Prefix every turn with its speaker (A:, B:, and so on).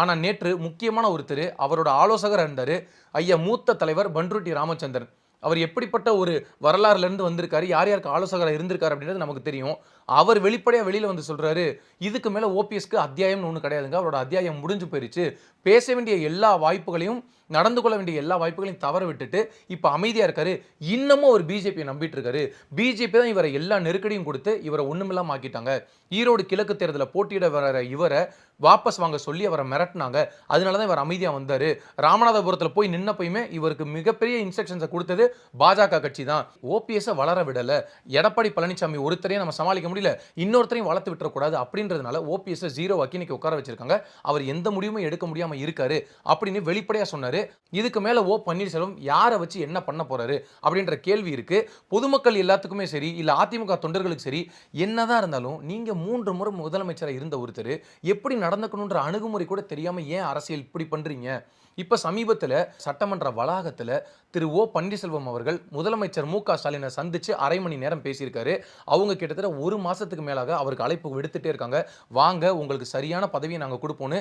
A: ஆனா நேற்று முக்கியமான ஒருத்தர் அவரோட ஆலோசகரா இருந்தாரு. ஐயா மூத்த தலைவர் பண்ருட்டி ராமச்சந்திரன். அவர் எப்படிப்பட்ட ஒரு வரலாறுல இருந்து வந்திருக்காரு, யார் யாருக்கு ஆலோசகரா இருந்திருக்காரு அப்படின்றது நமக்கு தெரியும். அவர் வெளிப்படையா வெளியில வந்து சொல்றாரு, இதுக்கு மேல ஓபிஎஸ்க்கு அத்தியாயம்னு ஒண்ணு கிடையாதுங்க. அவரோட அத்தியாயம் முடிஞ்சு போயிருச்சு. பேச வேண்டிய எல்லா வாய்ப்புகளையும், நடந்து கொள்ள வேண்டிய எல்லா வாய்ப்புகளையும் தவற விட்டுட்டு, இப்ப அமைதியா இருக்காரு. இன்னமும் அவர் பிஜேபிய நம்பிட்டு இருக்காரு. பிஜேபி தான் இவர எல்லா நெருக்கடியும் குடுத்து, இவர ஒண்ணுமில்லாம ஆக்கிட்டாங்க. ஈரோடு கிழக்கு தேர்தல்ல போட்டியிட வர இவர வாபஸ் வாங்க சொல்லி அவர மிரட்டுனாங்க. அதனால தான் இவர் அமைதியா வந்தாரு. ராமநாதபுரத்துல போய் நின்னப்பயுமே இவருக்கு மிகப்பெரிய இன்ஸ்ட்ரக்ஷன்ஸ குடுத்தது பாஜக கட்சி தான். ஓபிஎஸ்ஸ வளர விடல. எடப்பாடி பழனிசாமி ஒருத்தரையும் நம்ம சமாளிக்க முடியல. இன்னொருத்தரையும் வளர்த்து விட்டுறக்கூடாது அப்படின்றதுனால ஓபிஎஸ்ஸ 0 ஆக்கி இன்னைக்கு உட்கார வச்சிருக்காங்க. அவர் எந்த முடிவுமே எடுக்க முடியாம இருக்காரு அப்படின்னு வெளிப்படையா சொன்னாரு. இதுக்கு மேல பன்னீர்செல்வம் யார வச்சு என்ன பண்ண போறாரு அப்படின்ற கேள்வி இருக்கு. பொதுமக்கள் எல்லாத்துக்குமே சரி, இல்ல அதிமுக தொண்டர்களுக்கு சரி, என்னதான் இருந்தாலும் நீங்க 3 முறை முதலமைச்சரா இருந்த ஒருத்தர் எப்படி நடந்துக்கணும்ன்ற அணுகுமுறை கூட தெரியாம ஏன் அரசியல் இப்படி பண்றீங்க? இப்ப சமீபத்தில சட்டமன்ற வளாகத்தில திரு பன்னீர்செல்வம் அவர்கள் முதலமைச்சர் ஸ்டாலினை சந்திச்சு 1/2 மணி நேரம் பேசியிருக்காரு. அவங்க கிட்டத்தட்ட 1 மாசத்துக்கு மேலாக அவருக்கு அழைப்பு விடுத்துட்டே இருக்காங்க. வாங்க உங்களுக்கு சரியான பதவிய நாங்க குடுப்போம்னு.